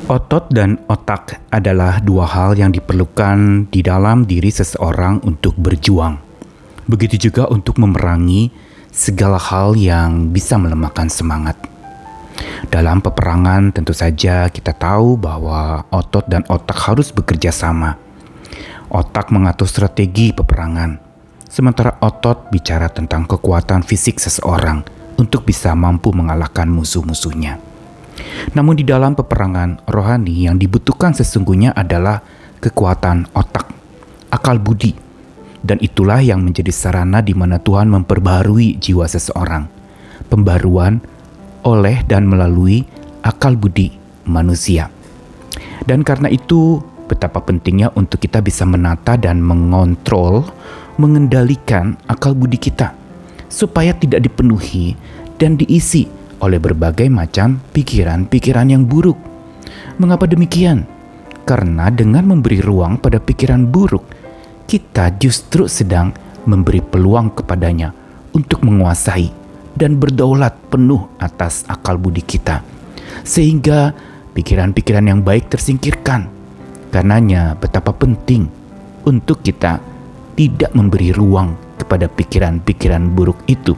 Otot dan otak adalah dua hal yang diperlukan di dalam diri seseorang untuk berjuang. Begitu juga untuk memerangi segala hal yang bisa melemahkan semangat. Dalam peperangan tentu saja kita tahu bahwa otot dan otak harus bekerja sama. Otak mengatur strategi peperangan, sementara otot bicara tentang kekuatan fisik seseorang untuk bisa mampu mengalahkan musuh-musuhnya. Namun di dalam peperangan rohani yang dibutuhkan sesungguhnya adalah kekuatan otak, akal budi, dan itulah yang menjadi sarana di mana Tuhan memperbaharui jiwa seseorang. Pembaruan oleh dan melalui akal budi manusia. Dan karena itu betapa pentingnya untuk kita bisa menata dan mengontrol, mengendalikan akal budi kita supaya tidak dipenuhi dan diisi oleh berbagai macam pikiran-pikiran yang buruk. Mengapa demikian? Karena dengan memberi ruang pada pikiran buruk, kita justru sedang memberi peluang kepadanya untuk menguasai dan berdaulat penuh atas akal budi kita. Sehingga pikiran-pikiran yang baik tersingkirkan. Karenanya betapa penting untuk kita tidak memberi ruang kepada pikiran-pikiran buruk itu.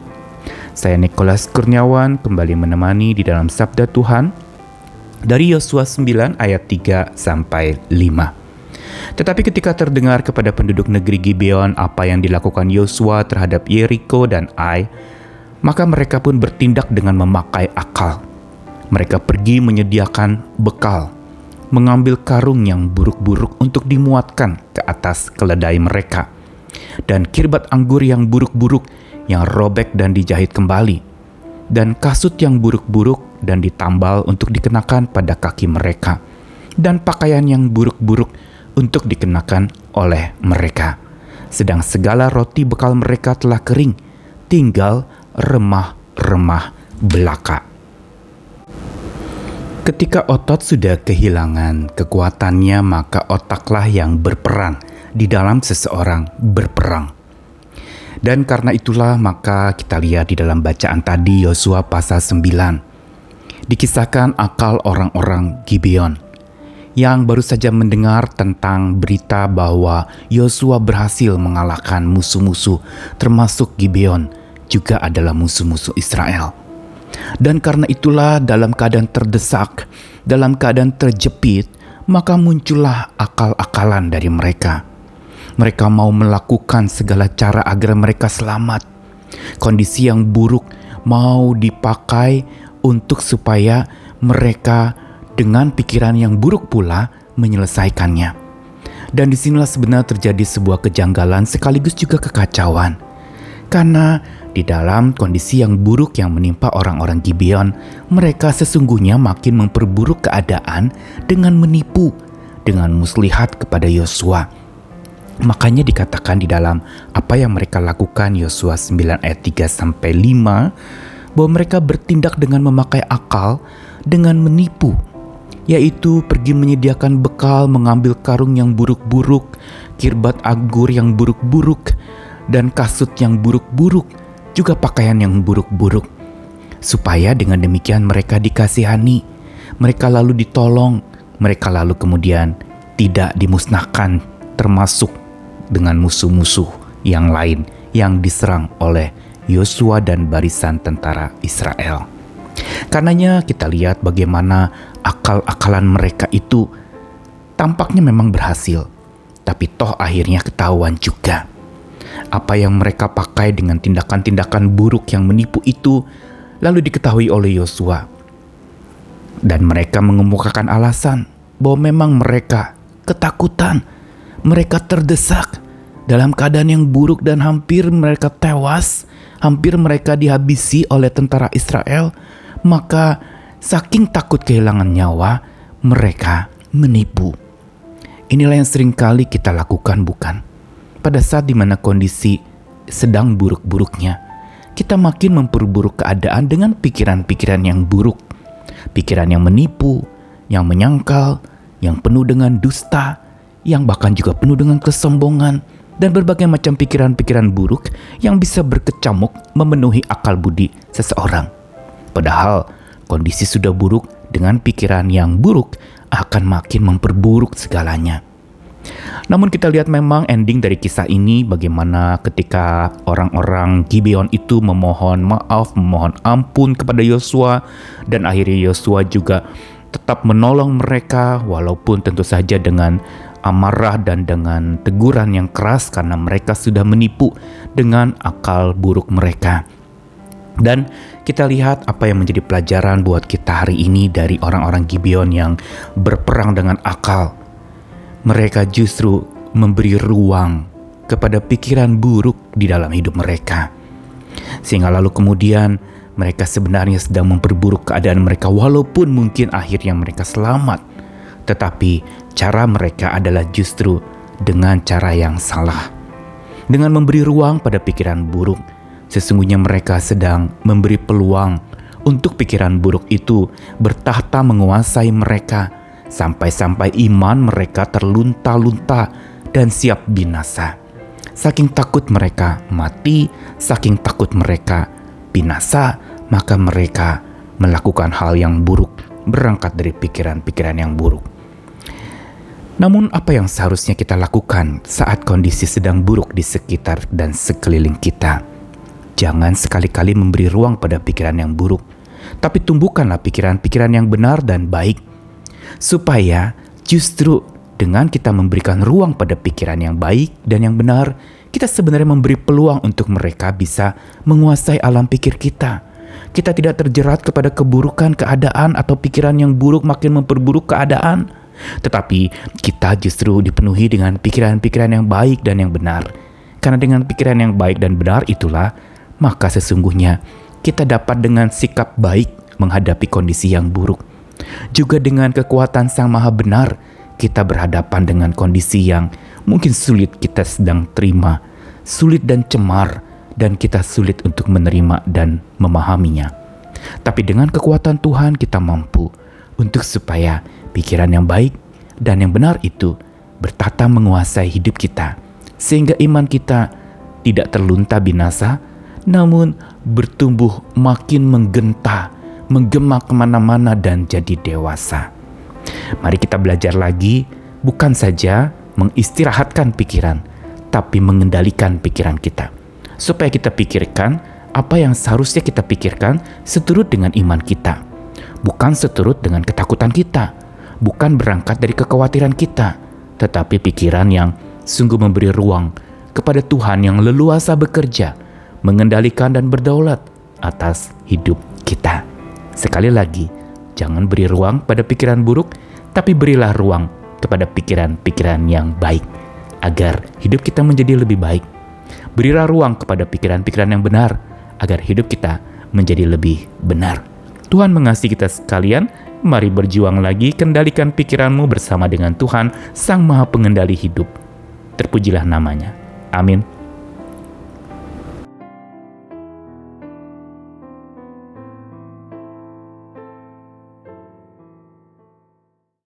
Saya Nicholas Kurniawan kembali menemani di dalam Sabda Tuhan dari Yosua 9 ayat 3 sampai 5. Tetapi ketika terdengar kepada penduduk negeri Gibeon apa yang dilakukan Yosua terhadap Yeriko dan Ai, maka mereka pun bertindak dengan memakai akal. Mereka pergi menyediakan bekal, mengambil karung yang buruk-buruk untuk dimuatkan ke atas keledai mereka, dan kirbat anggur yang buruk-buruk yang robek dan dijahit kembali, dan kasut yang buruk-buruk dan ditambal untuk dikenakan pada kaki mereka, dan pakaian yang buruk-buruk untuk dikenakan oleh mereka. Sedang segala roti bekal mereka telah kering, tinggal remah-remah belaka. Ketika otot sudah kehilangan kekuatannya, maka otaklah yang berperan di dalam seseorang berperang. Dan karena itulah maka kita lihat di dalam bacaan tadi Yosua pasal 9. Dikisahkan akal orang-orang Gibeon yang baru saja mendengar tentang berita bahwa Yosua berhasil mengalahkan musuh-musuh, termasuk Gibeon juga adalah musuh-musuh Israel. Dan karena itulah dalam keadaan terdesak, dalam keadaan terjepit, maka muncullah akal-akalan dari mereka. Mereka mau melakukan segala cara agar mereka selamat. Kondisi yang buruk mau dipakai untuk supaya mereka dengan pikiran yang buruk pula menyelesaikannya. Dan disinilah sebenarnya terjadi sebuah kejanggalan sekaligus juga kekacauan. Karena di dalam kondisi yang buruk yang menimpa orang-orang Gibeon, mereka sesungguhnya makin memperburuk keadaan dengan menipu, dengan muslihat kepada Yosua. Makanya dikatakan di dalam apa yang mereka lakukan Yosua 9 ayat 3 sampai 5 bahwa mereka bertindak dengan memakai akal, dengan menipu, yaitu pergi menyediakan bekal, mengambil karung yang buruk-buruk, kirbat anggur yang buruk-buruk, dan kasut yang buruk-buruk, juga pakaian yang buruk-buruk. Supaya dengan demikian mereka dikasihani, mereka lalu ditolong, mereka lalu kemudian tidak dimusnahkan, termasuk dengan musuh-musuh yang lain yang diserang oleh Yosua dan barisan tentara Israel. Karenanya kita lihat bagaimana akal-akalan mereka itu tampaknya memang berhasil, tapi toh akhirnya ketahuan juga. Apa yang mereka pakai dengan tindakan-tindakan buruk yang menipu itu lalu diketahui oleh Yosua. Dan mereka mengemukakan alasan bahwa memang mereka ketakutan, mereka terdesak dalam keadaan yang buruk dan hampir mereka tewas, hampir mereka dihabisi oleh tentara Israel. Maka saking takut kehilangan nyawa, mereka menipu. Inilah yang seringkali kita lakukan, bukan? Pada saat dimana kondisi sedang buruk-buruknya, kita makin memperburuk keadaan dengan pikiran-pikiran yang buruk, pikiran yang menipu, yang menyangkal, yang penuh dengan dusta, yang bahkan juga penuh dengan kesombongan, dan berbagai macam pikiran-pikiran buruk yang bisa berkecamuk memenuhi akal budi seseorang. Padahal kondisi sudah buruk dengan pikiran yang buruk akan makin memperburuk segalanya. Namun kita lihat memang ending dari kisah ini bagaimana ketika orang-orang Gibeon itu memohon maaf, memohon ampun kepada Yosua, dan akhirnya Yosua juga tetap menolong mereka walaupun tentu saja dengan amarah dan dengan teguran yang keras karena mereka sudah menipu dengan akal buruk mereka. Dan kita lihat apa yang menjadi pelajaran buat kita hari ini dari orang-orang Gibeon yang berperang dengan akal. Mereka justru memberi ruang kepada pikiran buruk di dalam hidup mereka. Sehingga lalu kemudian mereka sebenarnya sedang memperburuk keadaan mereka walaupun mungkin akhirnya mereka selamat. Tetapi cara mereka adalah justru dengan cara yang salah. Dengan memberi ruang pada pikiran buruk, sesungguhnya mereka sedang memberi peluang untuk pikiran buruk itu bertahta menguasai mereka, sampai-sampai iman mereka terlunta-lunta dan siap binasa. Saking takut mereka mati, saking takut mereka binasa, maka mereka melakukan hal yang buruk, berangkat dari pikiran-pikiran yang buruk. Namun apa yang seharusnya kita lakukan saat kondisi sedang buruk di sekitar dan sekeliling kita? Jangan sekali-kali memberi ruang pada pikiran yang buruk, tapi tumbuhkanlah pikiran-pikiran yang benar dan baik. Supaya justru dengan kita memberikan ruang pada pikiran yang baik dan yang benar, kita sebenarnya memberi peluang untuk mereka bisa menguasai alam pikir kita. Kita tidak terjerat kepada keburukan keadaan atau pikiran yang buruk makin memperburuk keadaan. Tetapi kita justru dipenuhi dengan pikiran-pikiran yang baik dan yang benar. Karena dengan pikiran yang baik dan benar itulah, maka sesungguhnya kita dapat dengan sikap baik menghadapi kondisi yang buruk. Juga dengan kekuatan Sang Maha Benar, kita berhadapan dengan kondisi yang mungkin sulit kita sedang terima, sulit dan cemar, dan kita sulit untuk menerima dan memahaminya. Tapi dengan kekuatan Tuhan kita mampu untuk supaya pikiran yang baik dan yang benar itu bertata menguasai hidup kita, sehingga iman kita tidak terlunta binasa, namun bertumbuh makin menggenta, menggema kemana-mana dan jadi dewasa. Mari kita belajar lagi, bukan saja mengistirahatkan pikiran, tapi mengendalikan pikiran kita. Supaya kita pikirkan apa yang seharusnya kita pikirkan seturut dengan iman kita. Bukan seturut dengan ketakutan kita, bukan berangkat dari kekhawatiran kita, tetapi pikiran yang sungguh memberi ruang kepada Tuhan yang leluasa bekerja, mengendalikan dan berdaulat atas hidup kita. Sekali lagi, jangan beri ruang pada pikiran buruk, tapi berilah ruang kepada pikiran-pikiran yang baik, agar hidup kita menjadi lebih baik. Berilah ruang kepada pikiran-pikiran yang benar, agar hidup kita menjadi lebih benar. Tuhan mengasihi kita sekalian, mari berjuang lagi, kendalikan pikiranmu bersama dengan Tuhan, Sang Maha Pengendali hidup. Terpujilah namanya. Amin.